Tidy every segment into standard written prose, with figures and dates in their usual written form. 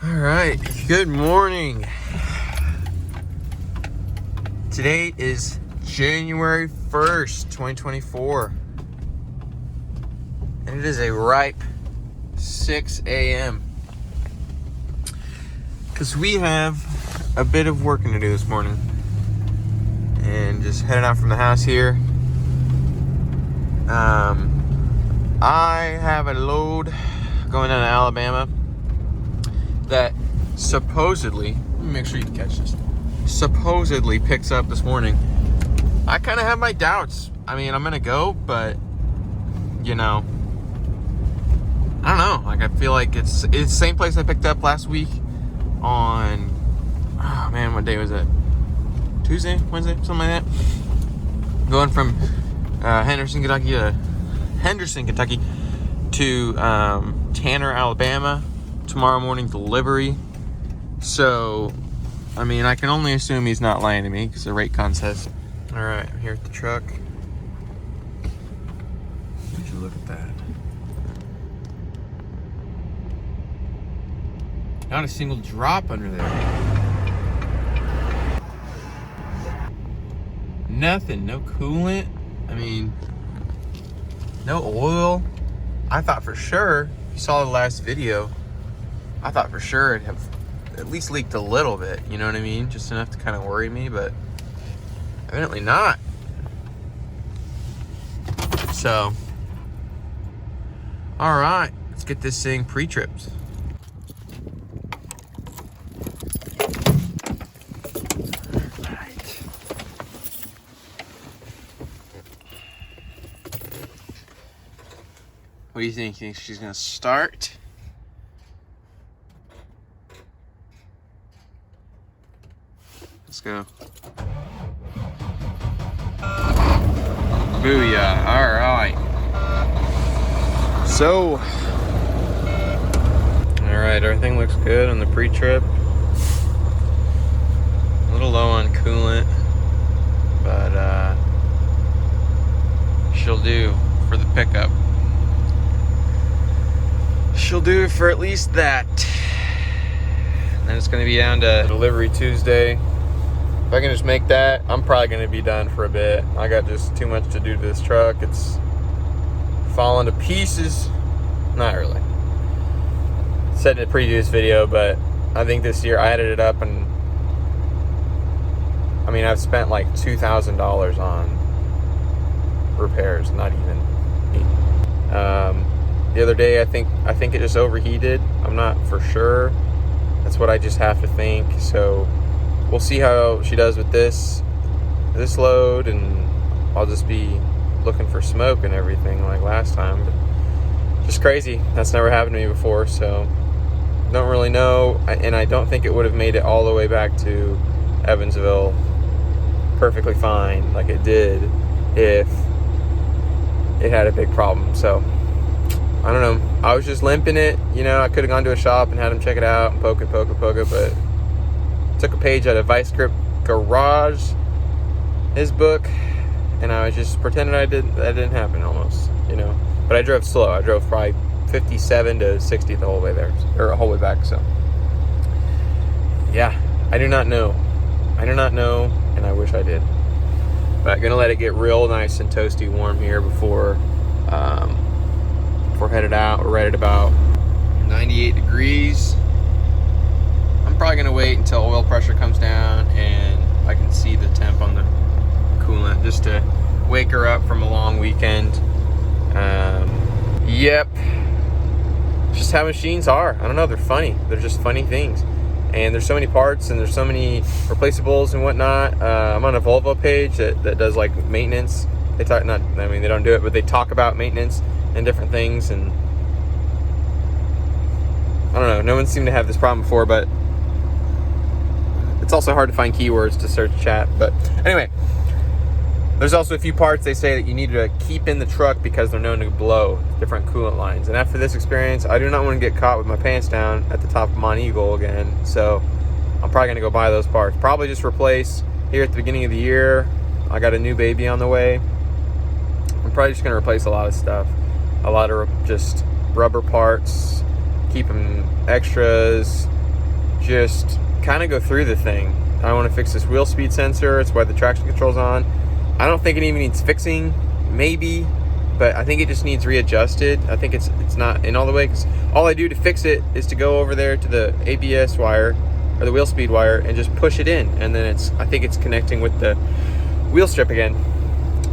All right, good morning. Today is January 1st, 2024. And it is a ripe 6 a.m. Because we have a bit of working to do this morning. And just heading out from the house here. I have a load going down to Alabama that supposedly, let me make sure you can catch this, supposedly picks up this morning. I kind of have my doubts. I mean, I'm gonna go, but you know, I don't know. Like, I feel like it's the same place I picked up last week on, oh man, what day was it? Tuesday, Wednesday, something like that. Going from Henderson, Kentucky to Tanner, Alabama. Tomorrow morning delivery. So, I mean, I can only assume he's not lying to me because the rate con says. All right, I'm here at the truck. Would you look at that? Not a single drop under there. Nothing, no coolant. I mean, no oil. I thought for sure, you saw the last video, I thought for sure it'd have at least leaked a little bit, you know what I mean? Just enough to kind of worry me, but evidently not. So, all right, let's get this thing pre-tripped. What do you think? You think she's gonna start? Let's go. Booyah. All right. So, all right, everything looks good on the pre-trip. A little low on coolant, but she'll do for the pickup. She'll do it for at least that. And then it's going to be down to delivery Tuesday. If I can just make that, I'm probably going to be done for a bit. I got just too much to do to this truck. It's falling to pieces. Not really. Said in a previous video, but I think this year I added it up, and I mean, I've spent like $2,000 on repairs, not even. The other day, I think it just overheated. I'm not for sure. That's what I just have to think. So we'll see how she does with this load, and I'll just be looking for smoke and everything like last time. But just crazy. That's never happened to me before, so don't really know. And I don't think it would have made it all the way back to Evansville perfectly fine like it did if it had a big problem. So I don't know. I was just limping it. You know, I could have gone to a shop and had them check it out and poke it, but took a page out of Vice Grip Garage, his book, and I was just pretending that didn't happen almost, you know. But I drove slow. I drove probably 57 to 60 the whole way there, or the whole way back. So, yeah, I do not know. And I wish I did. But I'm gonna let it get real nice and toasty warm here before we're headed out. We're right at about 98 degrees. I'm probably gonna wait until oil pressure comes down and I can see the temp on the coolant, just to wake her up from a long weekend. Yep. Just how machines are. I don't know, they're funny. They're just funny things. And there's so many parts and there's so many replaceables and whatnot. I'm on a Volvo page that does like maintenance. They don't do it, but they talk about maintenance and different things, and I don't know, no one seemed to have this problem before, but it's also hard to find keywords to search chat. But anyway, there's also a few parts they say that you need to keep in the truck because they're known to blow different coolant lines. And after this experience, I do not want to get caught with my pants down at the top of Mont Eagle again. So I'm probably going to go buy those parts. Probably just replace here at the beginning of the year. I got a new baby on the way. I'm probably just going to replace a lot of stuff. A lot of just rubber parts, keep them extras, just kind of go through the thing. I want to fix this wheel speed sensor. It's why the traction control's on. I don't think it even needs fixing, maybe, but I think it just needs readjusted. I think it's not in all the way, because all I do to fix it is to go over there to the ABS wire or the wheel speed wire and just push it in, and then I think it's connecting with the wheel strip again.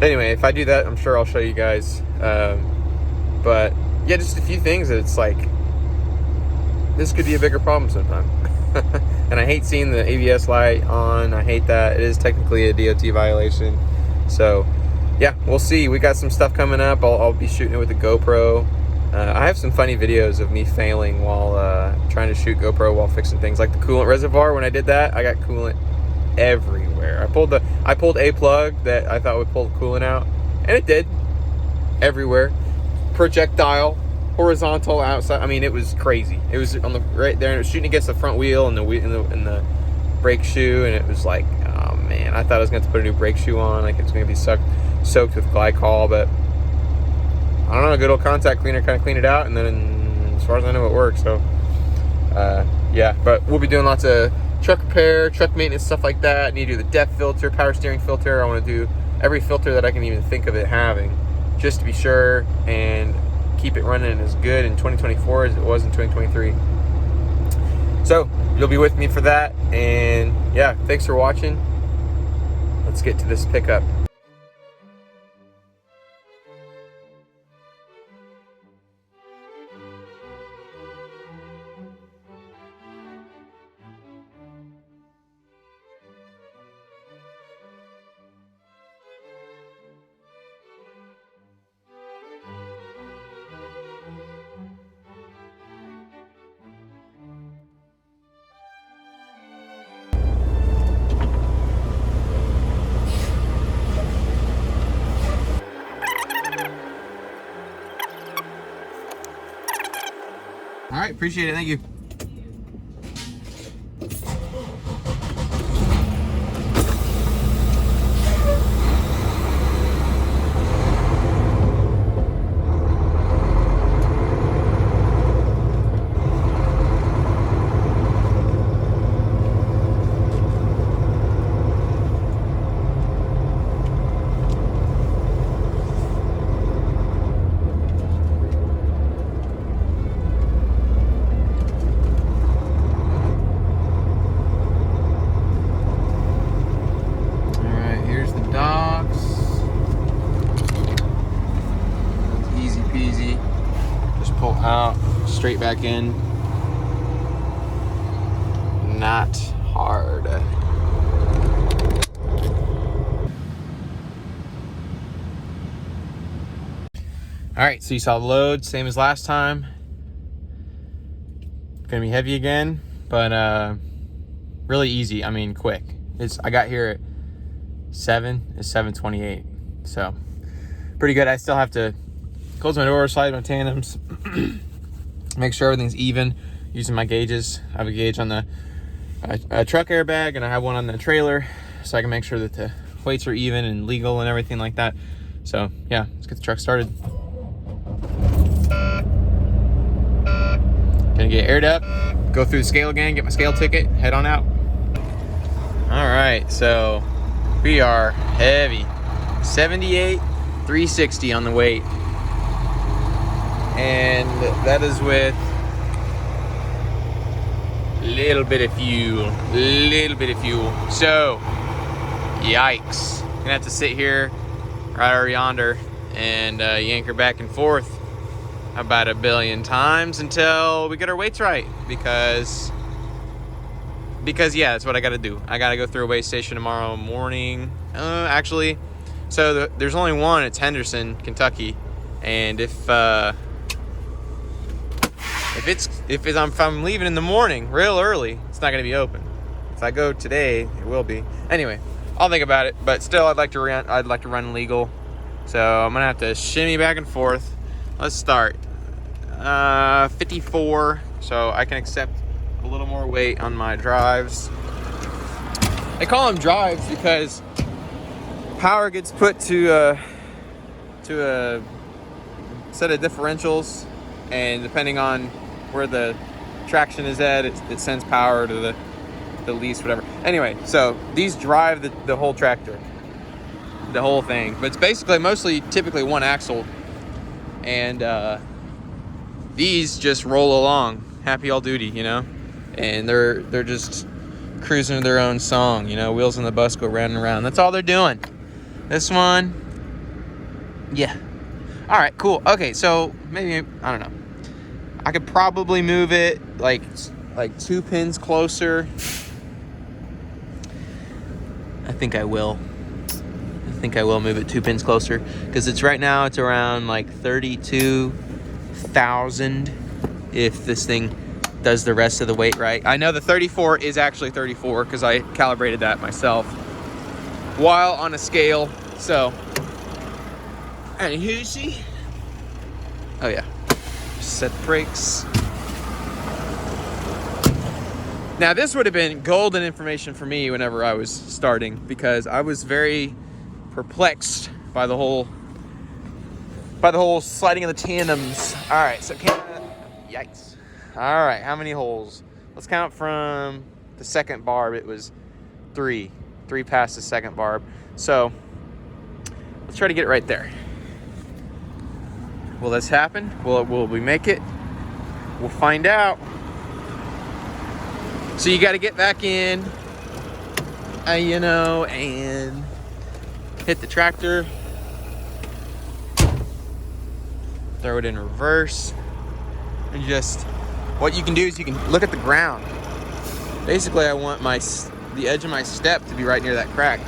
Anyway, if I do that, I'm sure I'll show you guys. But yeah, just a few things that it's like, this could be a bigger problem sometime. And I hate seeing the ABS light on. I hate that. It is technically a DOT violation. So yeah, we'll see. We got some stuff coming up. I'll be shooting it with a GoPro. I have some funny videos of me failing while trying to shoot GoPro while fixing things, like the coolant reservoir. When I did that, I got coolant everywhere. I pulled a plug that I thought would pull the coolant out, and it did. Everywhere. Projectile, horizontal, outside. I mean, it was crazy. It was on the right there, and it was shooting against the front wheel and the brake shoe, and it was like, oh man, I thought I was going to have to put a new brake shoe on, like it's going to be soaked with glycol, but I don't know, a good old contact cleaner kind of cleaned it out, and then as far as I know, it works. So yeah, but we'll be doing lots of truck repair, truck maintenance, stuff like that. I need to do the depth filter, power steering filter. I want to do every filter that I can even think of it having, just to be sure and keep it running as good in 2024 as it was in 2023. So you'll be with me for that, and yeah, thanks for watching. Let's get to this pickup. All right, appreciate it. Thank you. Out, straight back in. Not hard. All right, so you saw the load, same as last time. Gonna be heavy again, but really easy. I mean, quick. I got here at 7:28, so pretty good. I still have to close my door, slide my tandems, make sure everything's even using my gauges. I have a gauge on the truck airbag, and I have one on the trailer, so I can make sure that the weights are even and legal and everything like that. So yeah, let's get the truck started. Gonna get aired up, go through the scale again, get my scale ticket, head on out. All right, so we are heavy. 78,360 on the weight. And that is with a little bit of fuel. So, yikes. Gonna have to sit here right over yonder and yank her back and forth about 1 billion times until we get our weights right. Because yeah, that's what I gotta do. I gotta go through a weigh station tomorrow morning. Actually, so there's only one. It's Henderson, Kentucky. And if I'm leaving in the morning real early, it's not gonna be open. If I go today, it will be. Anyway, I'll think about it, but still I'd like to run legal. So I'm gonna have to shimmy back and forth. Let's start. 54, so I can accept a little more weight on my drives. I call them drives because power gets put to a set of differentials, and depending on where the traction is at, it sends power to the lease, whatever. Anyway, so these drive the whole tractor, the whole thing. But it's basically typically one axle, and these just roll along, happy all duty, you know, and they're just cruising their own song, you know, wheels on the bus go round and round. That's all they're doing. This one, yeah. All right, cool. Okay, so maybe, I don't know, I could probably move it like 2 pins closer. I think I will move it 2 pins closer, because it's right now it's around like 32,000 if this thing does the rest of the weight right. I know the 34 is actually 34 because I calibrated that myself while on a scale. So, and who's she? Oh yeah, set the brakes. Now this would have been golden information for me whenever I was starting, because I was very perplexed by the whole sliding of the tandems. All right, so yikes. All right, how many holes? Let's count from the second barb. It was 3 past the second barb. So let's try to get it right there. Will this happen? Will we make it? We'll find out. So you got to get back in, you know, and hit the tractor, throw it in reverse, and just, what you can do is you can look at the ground. Basically, I want the edge of my step to be right near that crack.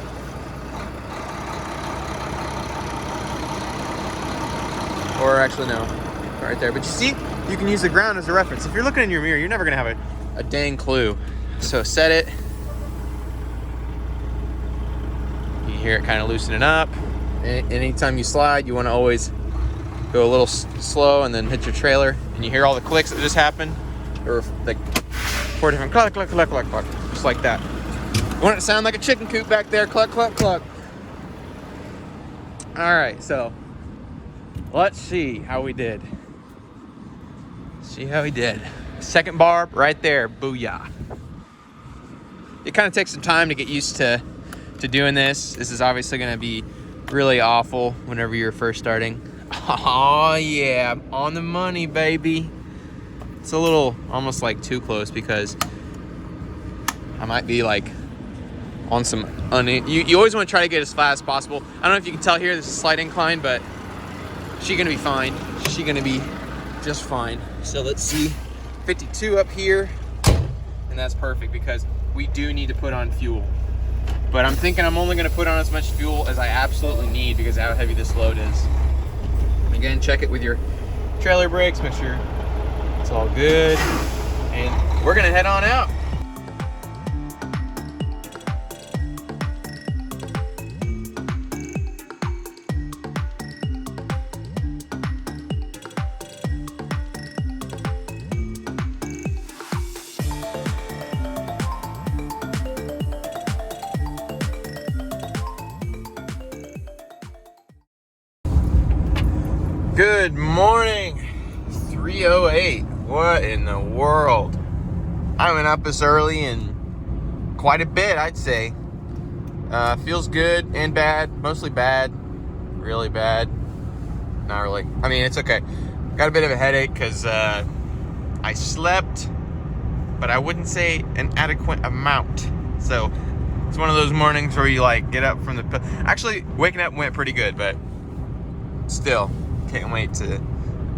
Or actually, no, right there. But you see, you can use the ground as a reference. If you're looking in your mirror, you're never gonna have a dang clue. So set it. You hear it kind of loosening up. Anytime you slide, you want to always go a little slow and then hit your trailer. And you hear all the clicks that just happened. Or like 4 different cluck, cluck, cluck, cluck, cluck. Just like that. You want it to sound like a chicken coop back there. Cluck, cluck, cluck. All right, so let's see how we did. Second barb right there. Booyah. It kind of takes some time to get used to doing this. This is obviously going to be really awful whenever you're first starting. Oh yeah, on the money, baby. It's a little almost like too close, because I might be like on some you always want to try to get as flat as possible. I don't know if you can tell here, this is a slight incline, but she's gonna be fine. She's gonna be just fine. So let's see, 52 up here, and that's perfect because we do need to put on fuel. But I'm thinking I'm only gonna put on as much fuel as I absolutely need because of how heavy this load is. Again, check it with your trailer brakes, make sure it's all good, and we're gonna head on out. Good morning, 3:08. What in the world? I went up this early and quite a bit, I'd say. Feels good and bad, mostly bad, really bad. Not really. I mean, it's okay. Got a bit of a headache because I slept, but I wouldn't say an adequate amount. So it's one of those mornings where you like get up from the... Actually, waking up went pretty good, but still. Can't wait to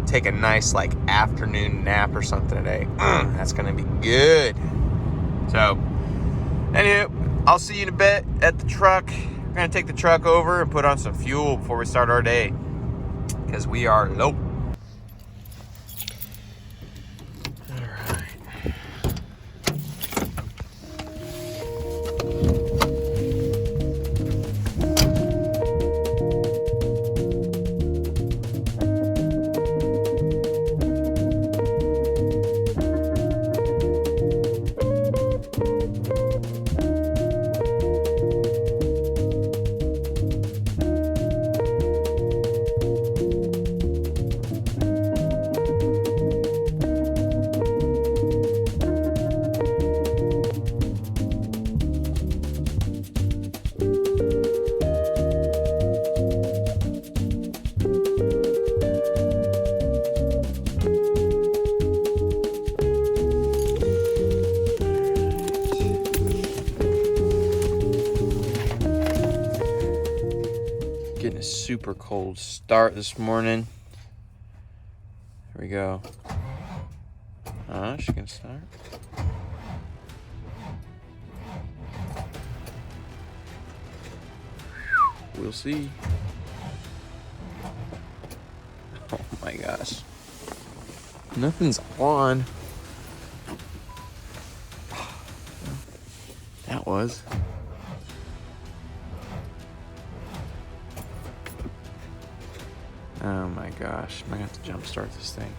take a nice like afternoon nap or something today. That's gonna be good. So anyway, I'll see you in a bit at the truck. We're gonna take the truck over and put on some fuel before we start our day, because we are low. super cold start this morning. Here we go. She can start. We'll see. Oh my gosh. Nothing's on. That was. Oh my gosh. I'm gonna have to jump start this thing.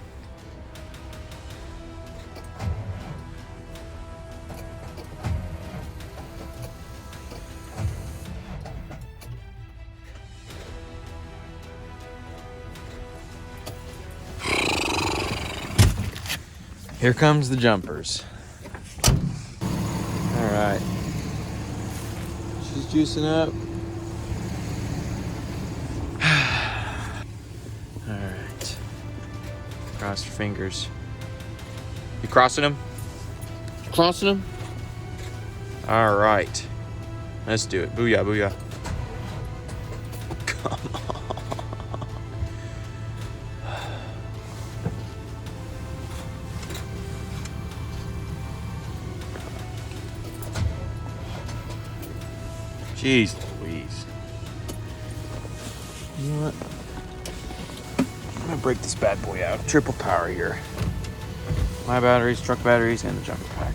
Here comes the jumpers. All right. She's juicing up. All right. Cross your fingers. You crossing them? Crossing them? All right. Let's do it. Booyah, booyah. Come on. Jeez Louise. You know what? I'm gonna break this bad boy out. Triple power here. My batteries, truck batteries, and the jumper pack.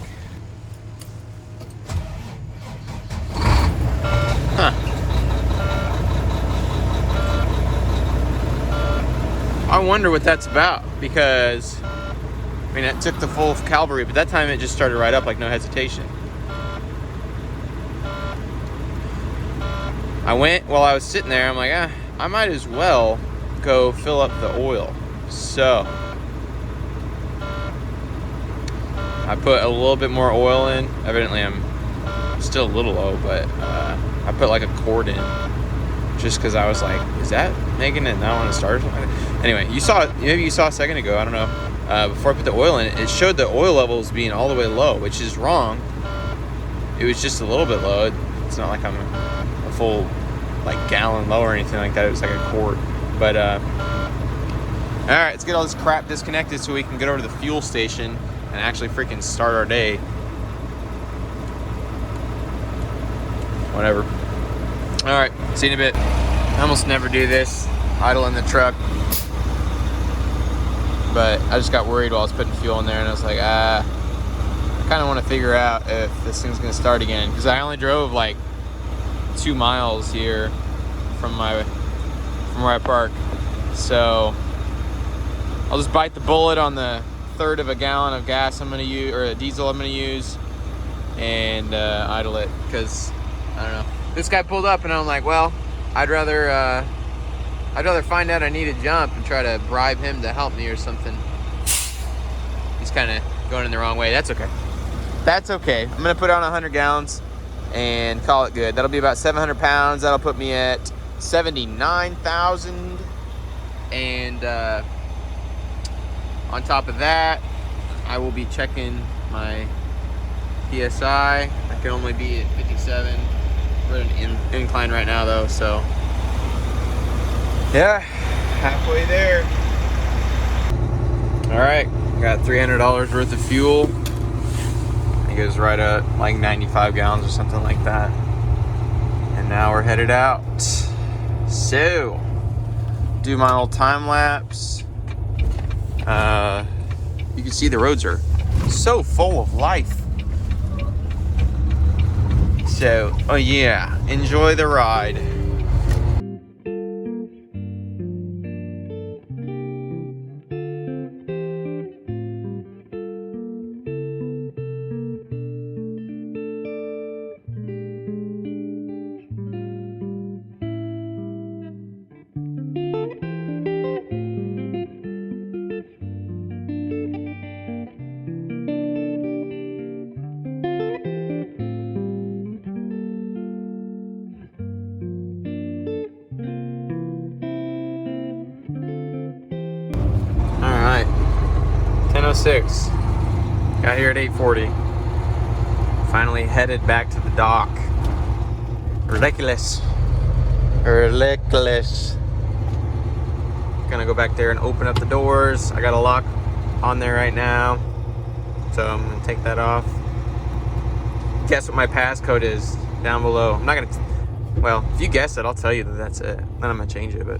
Huh. I wonder what that's about, because I mean it took the full cavalry, but that time it just started right up like no hesitation. I went while I was sitting there, I'm like, I might as well go fill up the oil. So I put a little bit more oil in. Evidently I'm still a little low, but I put like a quart in just because I was like, is that making it not want to start or something? Anyway, maybe you saw a second ago, I don't know, before I put the oil in, it showed the oil levels being all the way low, which is wrong. It was just a little bit low. It's not like I'm a full like gallon low or anything like that. It was like a quart. But all right, let's get all this crap disconnected so we can get over to the fuel station and actually freaking start our day. Whatever. All right, see you in a bit. I almost never do this, idle in the truck, but I just got worried while I was putting fuel in there, and I was like, I kind of want to figure out if this thing's gonna start again, because I only drove like 2 miles here from where I park, so I'll just bite the bullet on the 1/3 of a gallon of gas I'm gonna use, or a diesel I'm gonna use, and idle it, because I don't know. This guy pulled up and I'm like, well, I'd rather find out I need a jump and try to bribe him to help me or something. He's kind of going in the wrong way. That's okay. That's okay. I'm gonna put on 100 gallons and call it good. That'll be about 700 pounds. That'll put me at 79,000. And on top of that, I will be checking my PSI. I can only be at 57. We're at an incline right now though, so yeah, halfway there. All right, got $300 worth of fuel. It goes right at like 95 gallons or something like that. And now we're headed out. So, do my old time lapse. You can see the roads are so full of life. So, oh yeah, enjoy the ride. Alright, 10:06. Got here at 8:40. Finally headed back to the dock. Ridiculous. Ridiculous. Gonna go back there and open up the doors. I got a lock on there right now, so I'm gonna take that off. Guess what my passcode is down below. I'm not gonna, well, if you guess it, I'll tell you that that's it. Then I'm gonna change it, but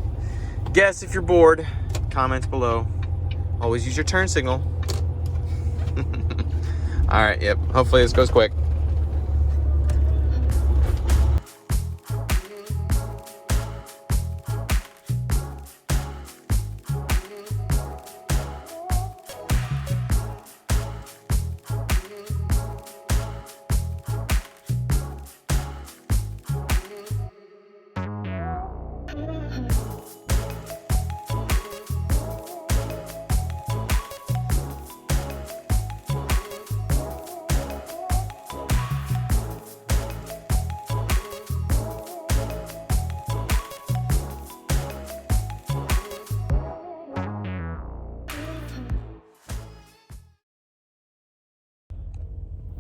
guess if you're bored. Comments below. Always use your turn signal. All right, yep. Hopefully this goes quick.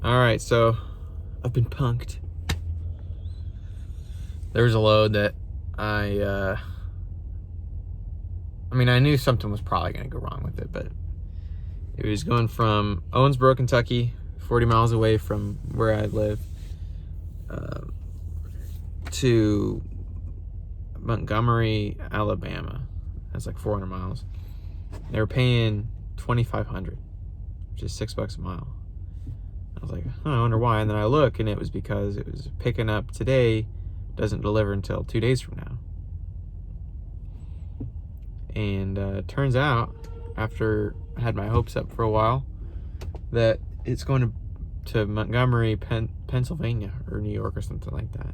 All right, so I've been punked. There was a load that I mean, I knew something was probably gonna go wrong with it, but it was going from Owensboro, Kentucky, 40 miles away from where I live, to Montgomery, Alabama. That's like 400 miles. They were paying $2,500, which is $6 a mile. I was like, I wonder why. And then I look, and it was because it was picking up today, doesn't deliver until 2 days from now. And turns out, after I had my hopes up for a while, that it's going to Montgomery, Pennsylvania, or New York, or something like that.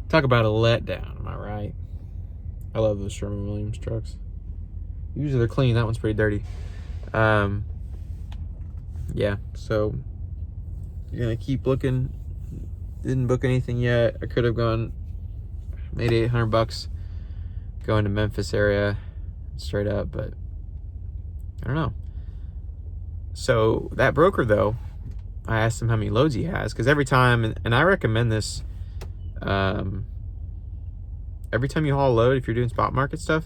Talk about a letdown, am I right? I love those Sherwin-Williams trucks. Usually they're clean. That one's pretty dirty. Yeah, so you're gonna keep looking. Didn't book anything yet. I could have made $800 going to Memphis area straight up, but I don't know. So that broker, though, I asked him how many loads he has, because every time, and I recommend this, every time you haul a load, if you're doing spot market stuff,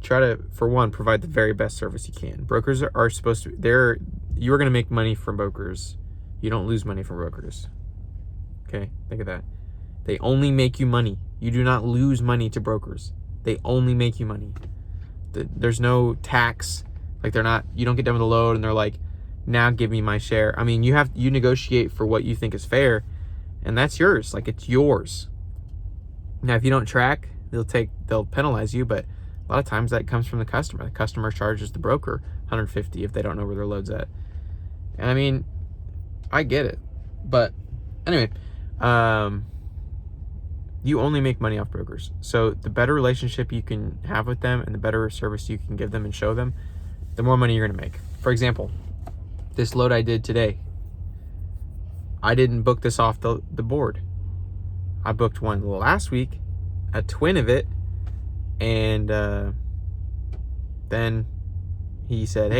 try to, for one, provide the very best service you can. Brokers are supposed to, you're going to make money from brokers. You don't lose money from brokers. Okay, think of that. They only make you money. You do not lose money to brokers. They only make you money. There's no tax. Like, you don't get done with the load and they're like, now give me my share. I mean, you negotiate for what you think is fair, and that's yours. Like, it's yours. Now, if you don't track, they'll penalize you, but a lot of times that comes from the customer. The customer charges the broker $150 if they don't know where their load's at. And I mean, I get it. But anyway, you only make money off brokers. So the better relationship you can have with them and the better service you can give them and show them, the more money you're going to make. For example, this load I did today, I didn't book this off the board. I booked one last week, a twin of it, and then he said,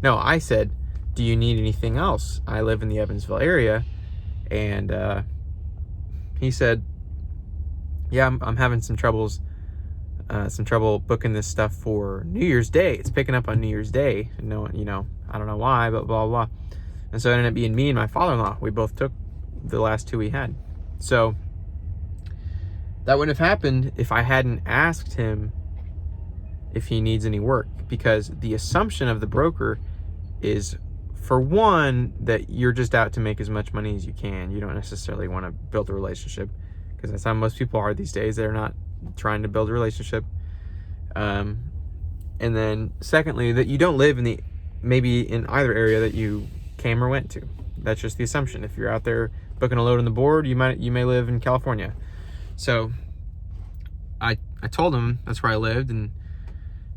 I said, do you need anything else? I live in the Evansville area. And he said, yeah, I'm having some trouble booking this stuff for New Year's Day. It's picking up on New Year's Day. And I don't know why, but blah, blah, blah. And so it ended up being me and my father-in-law. We both took the last two we had. So that wouldn't have happened if I hadn't asked him if he needs any work, because the assumption of the broker is, for one, that you're just out to make as much money as you can. You don't necessarily want to build a relationship, because that's how most people are these days. They're not trying to build a relationship. And then secondly, that you don't live maybe in either area that you came or went to. That's just the assumption. If you're out there booking a load on the board, you may live in California. So I told him that's where I lived, and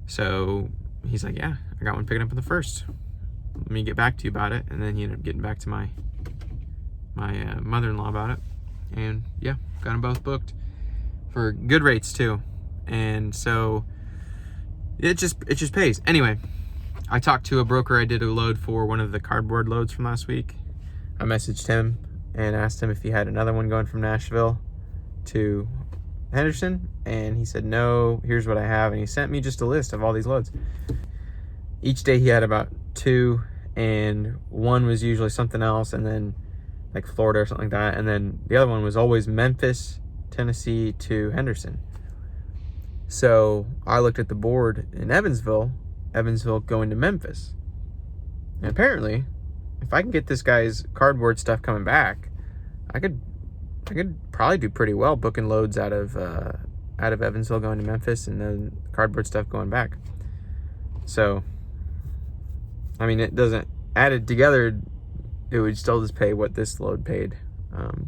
so he's like, yeah, I got one picking up on the 1st. Let me get back to you about it. And then he ended up getting back to my mother-in-law about it, and yeah, got them both booked for good rates too. And so it just pays. Anyway, I talked to a broker I did a load for, one of the cardboard loads from last week. I messaged him and asked him if he had another one going from Nashville to Henderson? And he said, no, here's what I have. And he sent me just a list of all these loads. Each day he had about 2, and one was usually something else, and then like Florida or something like that. And then the other one was always Memphis, Tennessee to Henderson. So I looked at the board in Evansville going to Memphis. And apparently, if I can get this guy's cardboard stuff coming back, I could probably do pretty well booking loads out of Evansville going to Memphis, and then cardboard stuff going back. So, I mean, it doesn't, added together, it would still just pay what this load paid.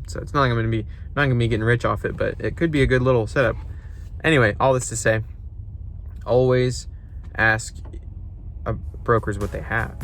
So it's not like I'm not gonna be getting rich off it, but it could be a good little setup. Anyway, all this to say, always ask brokers what they have.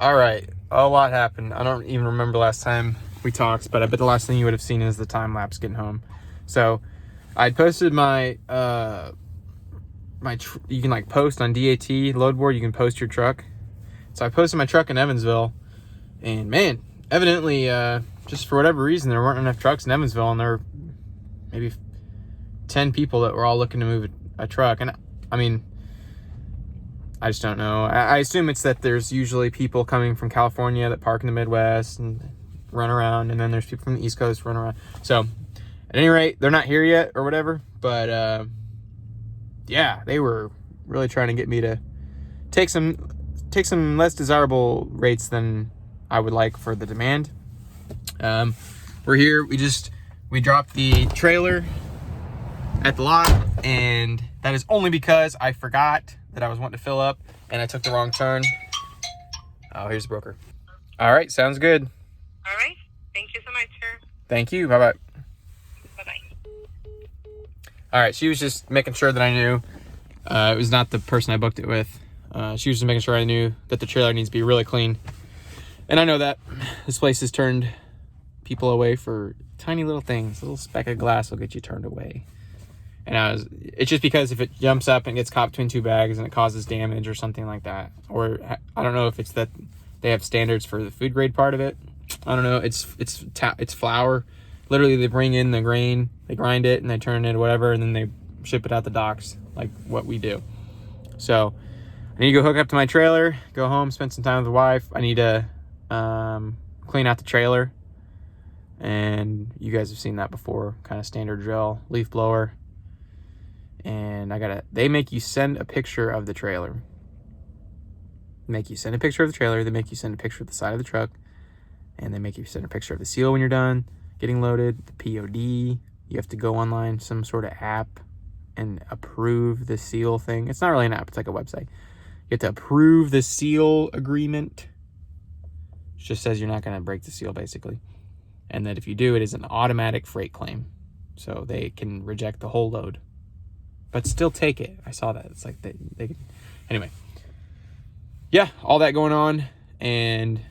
All right, a lot happened. I don't even remember last time we talked, but I bet the last thing you would have seen is the time lapse getting home. So I posted my you can like post on DAT load board. You can post your truck. So I posted my truck in Evansville, and man, evidently just for whatever reason there weren't enough trucks in Evansville, and there were maybe 10 people that were all looking to move a truck. And I mean, I just don't know. I assume it's that there's usually people coming from California that park in the Midwest and run around, and then there's people from the East Coast run around. So at any rate, they're not here yet or whatever, but yeah, they were really trying to get me to take some less desirable rates than I would like for the demand. We're here. We dropped the trailer at the lot, and that is only because I forgot that I was wanting to fill up and I took the wrong turn. Oh, here's the broker. All right, sounds good. All right. Thank you so much, sir. Thank you. Bye-bye. Bye-bye. All right, she was just making sure that I knew. It was not the person I booked it with. She was just making sure I knew that the trailer needs to be really clean. And I know that. This place has turned people away for tiny little things. A little speck of glass will get you turned away. And it's just because if it jumps up and gets caught between 2 bags and it causes damage or something like that. Or I don't know if it's that they have standards for the food grade part of it. I don't know. It's flour. Literally, they bring in the grain, they grind it, and they turn it into whatever, and then they ship it out the docks like what we do. So I need to go hook up to my trailer, go home, spend some time with the wife. I need to clean out the trailer. And you guys have seen that before, kind of standard drill, leaf blower. And they make you send a picture of the trailer. They make you send a picture of the trailer. They make you send a picture of the side of the truck. And they make you send a picture of the seal when you're done getting loaded, the POD. You have to go online, some sort of app, and approve the seal thing. It's not really an app. It's like a website. You have to approve the seal agreement. It just says you're not going to break the seal, basically. And that if you do, it is an automatic freight claim. So they can reject the whole load, but still take it. I saw that. It's like they can. Anyway. Yeah, all that going on. And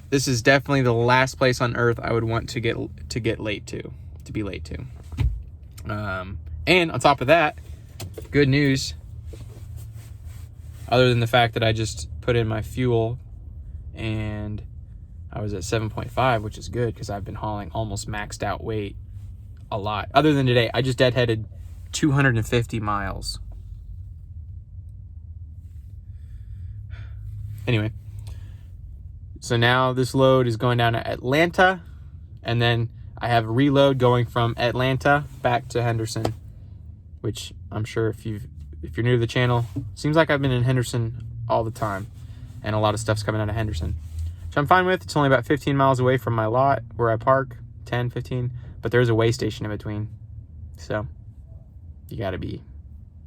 this is definitely the last place on earth I would want to be late to. And on top of that, good news, other than the fact that I just put in my fuel and I was at 7.5, which is good because I've been hauling almost maxed out weight a lot. Other than today, I just deadheaded 250 miles. Anyway, so now this load is going down to Atlanta, and then I have a reload going from Atlanta back to Henderson, which I'm sure if you're new to the channel, seems like I've been in Henderson all the time. and a lot of stuff's coming out of Henderson, which I'm fine with. It's only about 15 miles away from my lot where I park, 10, 15, but there's a way station in between. So you got to be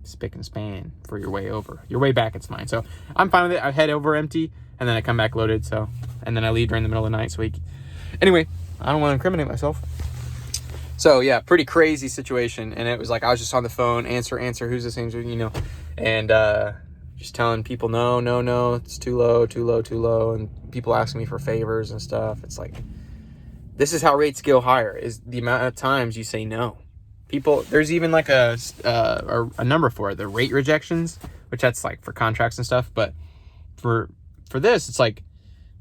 spick and span for your way over. Your way back, it's fine. So I'm fine with it. I head over empty, and then I come back loaded. So, and then I leave during the middle of the night. So anyway, I don't want to incriminate myself. So yeah, pretty crazy situation. And it was like, I was just on the phone, answer, who's this answer, you know, and just telling people, no, it's too low. And people asking me for favors and stuff. It's like, this is how rates go higher, is the amount of times you say no. People, there's even like a number for it, the rate rejections, which that's like for contracts and stuff. But for this, it's like,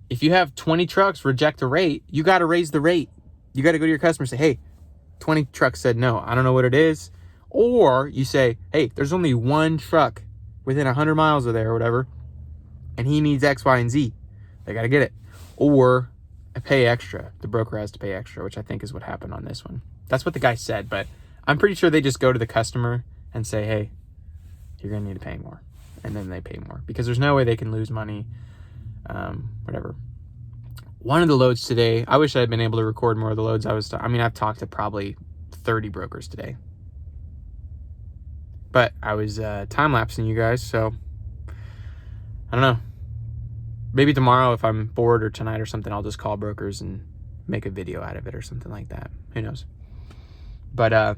if you have 20 trucks reject a rate, you got to raise the rate. You got to go to your customer and say, hey, 20 trucks said no, I don't know what it is. Or you say, hey, there's only one truck within 100 miles of there or whatever, and he needs X, Y, and Z. They got to get it. Or pay extra. The broker has to pay extra, which I think is what happened on this one. That's what the guy said, but I'm pretty sure they just go to the customer and say, hey, you're going to need to pay more. And then they pay more, because there's no way they can lose money. Whatever. One of the loads today, I wish I had been able to record more of the loads I've talked to probably 30 brokers today. But I was time-lapsing you guys, so I don't know. Maybe tomorrow, if I'm bored, or tonight or something, I'll just call brokers and make a video out of it or something like that. Who knows? But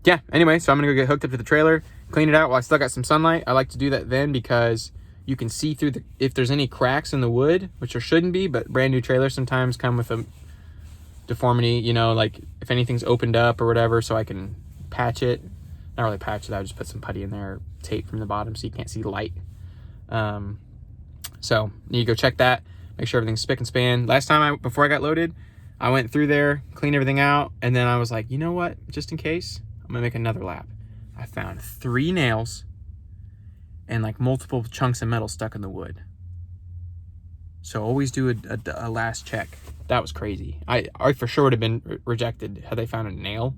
yeah, anyway, so I'm going to go get hooked up to the trailer, clean it out while I still got some sunlight. I like to do that then, because you can see through if there's any cracks in the wood, which there shouldn't be, but brand new trailers sometimes come with a deformity, you know, like if anything's opened up or whatever, so I can patch it. Not really patch it, I would just put some putty in there, tape from the bottom so you can't see light. So you go check that, make sure everything's spick and span. Last time before I got loaded, I went through there, cleaned everything out, and then I was like, you know what, just in case, I'm gonna make another lap. I found 3 nails and like multiple chunks of metal stuck in the wood. So always do a last check. That was crazy. I for sure would have been rejected had they found a nail.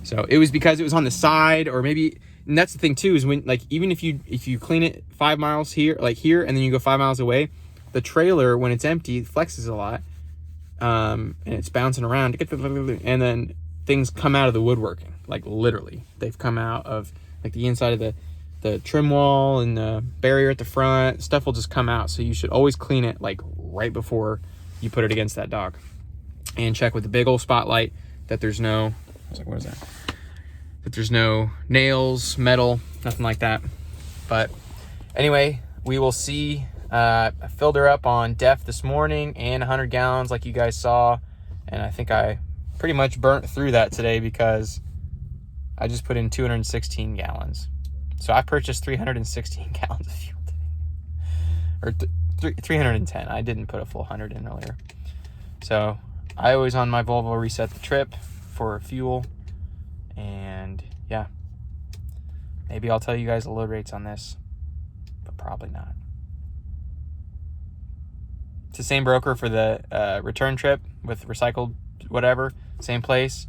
So it was because it was on the side, or maybe, and that's the thing too, is when, like, even if you clean it 5 miles here, like here, and then you go 5 miles away, the trailer, when it's empty, flexes a lot, and it's bouncing around, and then things come out of the woodworking, like literally. They've come out of like the inside of the trim wall and the barrier at the front. Stuff will just come out, so you should always clean it like right before you put it against that dock, and check with the big old spotlight that there's no, I was like, what is that? That there's no nails, metal, nothing like that. But anyway, we will see. I filled her up on DEF this morning and 100 gallons like you guys saw, and I think I pretty much burnt through that today because I just put in 216 gallons. So I purchased 316 gallons of fuel today, or 310. I didn't put a full 100 in earlier. So I always on my Volvo reset the trip for fuel, and yeah, maybe I'll tell you guys the load rates on this, but probably not. It's the same broker for the return trip with recycled whatever, same place,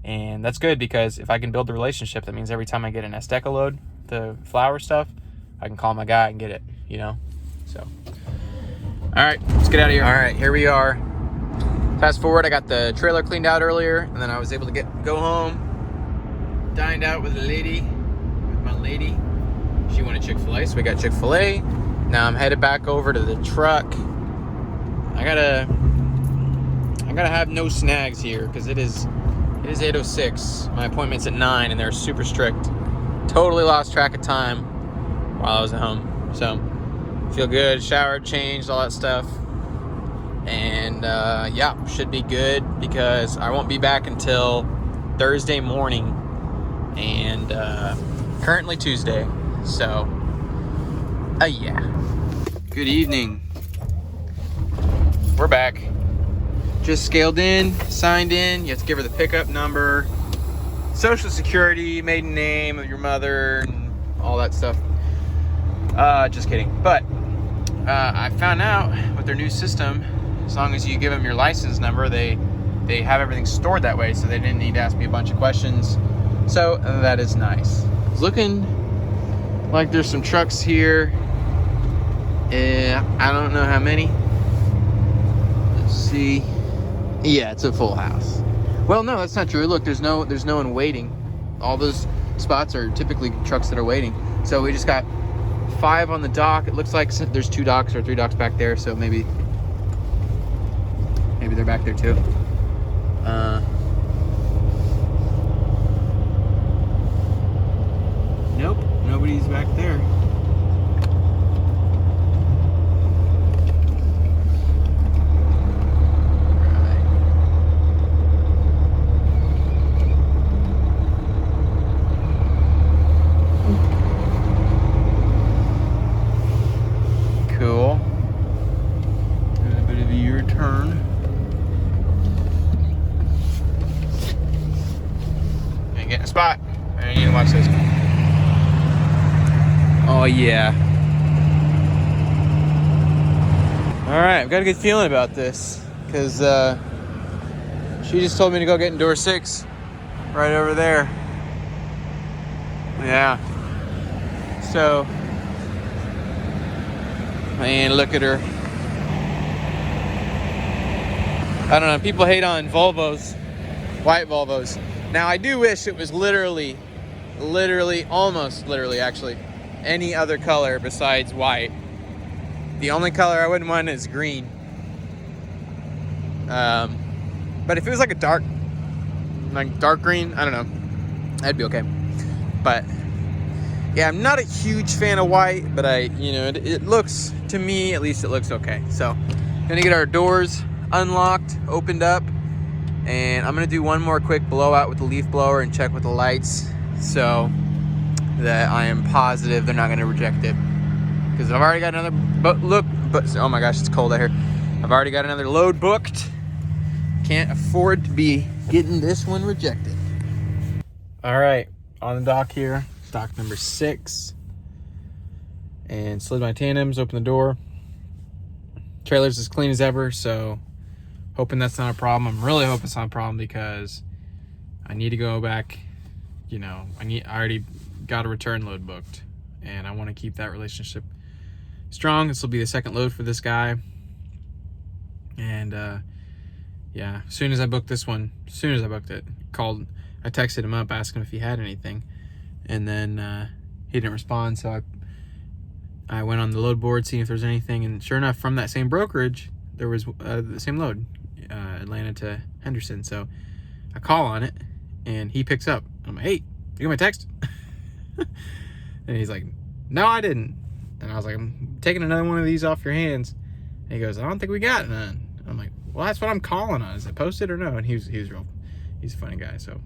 and that's good because if I can build the relationship, that means every time I get an Azteca load, the flour stuff, I can call my guy and get it, you know? So, all right, let's get out of here. All right, here we are. Fast forward, I got the trailer cleaned out earlier, and then I was able to go home, dined out with my lady. She wanted Chick-fil-A, so we got Chick-fil-A. Now I'm headed back over to the truck. I gotta have no snags here because it is 8:06. My appointment's at 9, and they're super strict. Totally lost track of time while I was at home. So feel good, showered, changed, all that stuff. And yeah, should be good because I won't be back until Thursday morning, and currently Tuesday. So yeah. Good evening. We're back. Just scaled in, signed in. You have to give her the pickup number, social security, maiden name of your mother, and all that stuff. Just kidding. But I found out with their new system, as long as you give them your license number, they have everything stored that way, so they didn't need to ask me a bunch of questions. So that is nice. It's looking like there's some trucks here I don't know how many. Let's see. Yeah, it's a full house. Well, no, that's not true. Look, there's no one waiting. All those spots are typically trucks that are waiting. So we just got 5 on the dock. It looks like there's 2 docks or 3 docks back there. So maybe they're back there too. Nope, nobody's back there. Cool. Doing a bit of a U-turn. And getting a spot. I need to watch this. Oh yeah. All right, I've got a good feeling about this because she just told me to go get in door 6, right over there. Yeah. So. Man, look at her. I don't know, people hate on Volvos, white Volvos. Now, I do wish it was literally, almost literally actually, any other color besides white. The only color I wouldn't want is green. But if it was like a dark green, I don't know, that'd be okay. But yeah, I'm not a huge fan of white, but it looks, to me at least, it looks okay. So, gonna get our doors unlocked, opened up, and I'm gonna do one more quick blowout with the leaf blower and check with the lights so that I am positive they're not gonna reject it. Because I've already got another, oh my gosh, it's cold out here. I've already got another load booked. Can't afford to be getting this one rejected. All right, on the dock here. Dock number 6, and slid my tandems, open the door. Trailer's as clean as ever, so hoping that's not a problem. I'm really hoping it's not a problem because I need to go back. I already got a return load booked, and I want to keep that relationship strong. This will be the second load for this guy, and yeah, as soon as I booked this one, I texted him up asking if he had anything. And then he didn't respond, so I went on the load board seeing if there's anything, and sure enough, from that same brokerage, there was the same load, Atlanta to Henderson. So I call on it, and he picks up. I'm like, "Hey, you got my text?" And he's like, "No, I didn't." And I was like, "I'm taking another one of these off your hands." And he goes, "I don't think we got none." I'm like, "Well, that's what I'm calling on. Is it posted or no?" And he's a funny guy, so.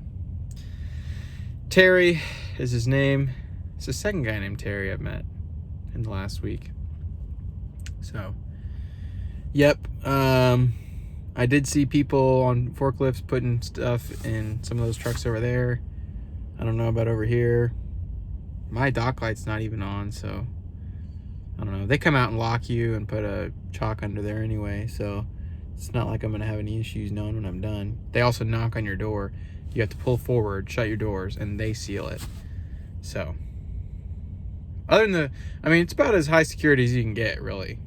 Terry is his name. It's the second guy named Terry I've met in the last week. So, yep. I did see people on forklifts putting stuff in some of those trucks over there. I don't know about over here. My dock light's not even on, so I don't know. They come out and lock you and put a chalk under there anyway, so it's not like I'm going to have any issues knowing when I'm done. They also knock on your door. You have to pull forward, shut your doors, and they seal it. So, other than it's about as high security as you can get, really,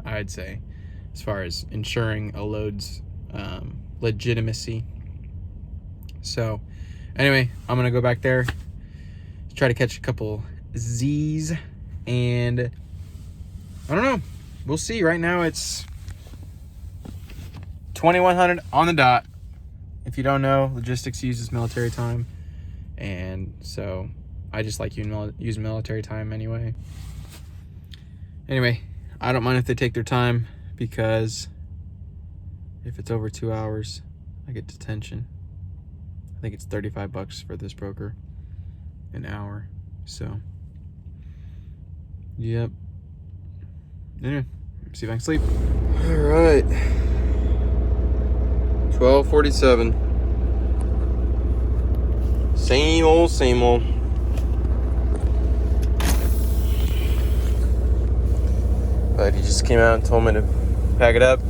I'd say, as far as ensuring a load's legitimacy. So, anyway, I'm going to go back there, try to catch a couple Z's, and I don't know. We'll see. Right now, it's 2100 on the dot. If you don't know, logistics uses military time, and so I just like using military time anyway. Anyway, I don't mind if they take their time, because if it's over 2 hours, I get detention. I think it's $35 for this broker an hour. So, yep. Anyway, see if I can sleep. All right. 12:47. Same old, same old. But he just came out and told me to pack it up.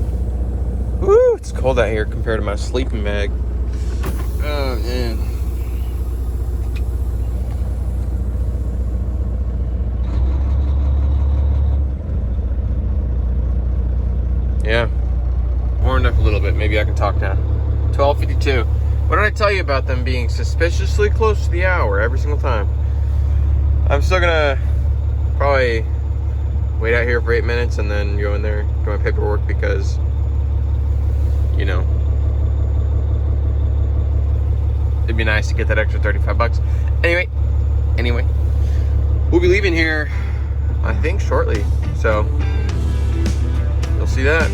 Woo, it's cold out here compared to my sleeping bag. Oh, man. little bit. Maybe I can talk now. 12:52. What did I tell you about them being suspiciously close to the hour every single time? I'm still gonna probably wait out here for 8 minutes and then go in there, do my paperwork, because, you know, it'd be nice to get that extra 35 bucks. Anyway, we'll be leaving here, I think, shortly. So, you'll see that.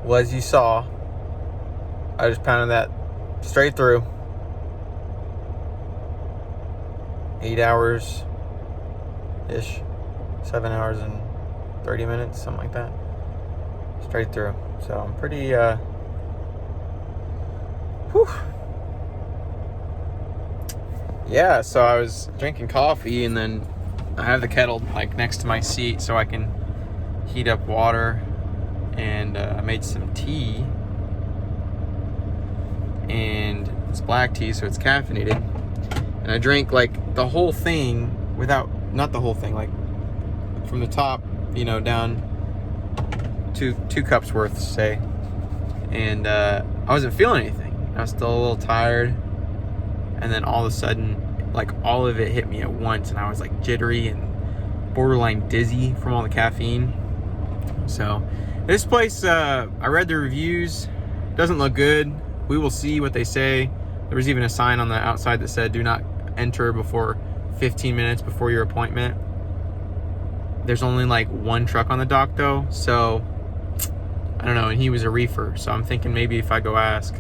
Well, as you saw, I just pounded that straight through. 8 hours ish, 7 hours and 30 minutes, something like that. Straight through. So I'm pretty yeah, so I was drinking coffee, and then I have the kettle like next to my seat so I can heat up water. And I made some tea, and it's black tea, so it's caffeinated. And I drank like the whole thing not the whole thing, like from the top, you know, down two cups worth, say. And I wasn't feeling anything. I was still a little tired. And then all of a sudden, like all of it hit me at once, and I was like jittery and borderline dizzy from all the caffeine. So this place, I read the reviews, doesn't look good. We will see what they say. There was even a sign on the outside that said, do not enter before 15 minutes before your appointment. There's only like one truck on the dock though, so I don't know, and he was a reefer, so I'm thinking maybe if I go ask,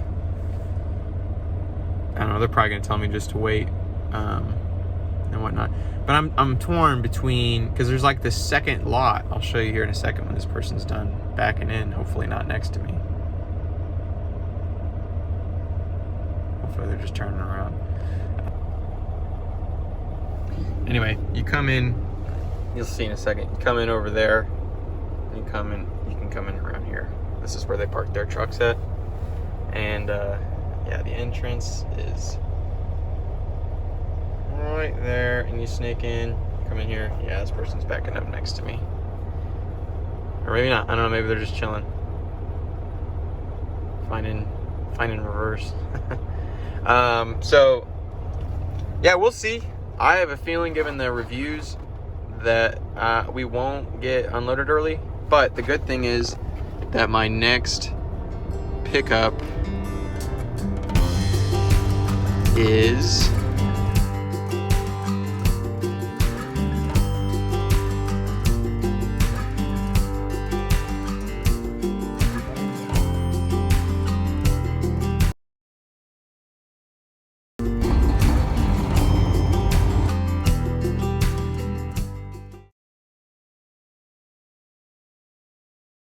I don't know, they're probably gonna tell me just to wait, and whatnot. But I'm torn between, because there's like this second lot. I'll show you here in a second when this person's done backing in. Hopefully not next to me. Hopefully they're just turning around. Anyway, you come in. You'll see in a second. You come in over there. And you come in. You can come in around here. This is where they park their trucks at. And yeah, the entrance is right there, and you sneak in, come in here. Yeah, this person's backing up next to me. Or maybe not. I don't know, maybe they're just chilling. Finding reverse. So yeah, we'll see. I have a feeling, given the reviews, that we won't get unloaded early. But the good thing is that my next pickup is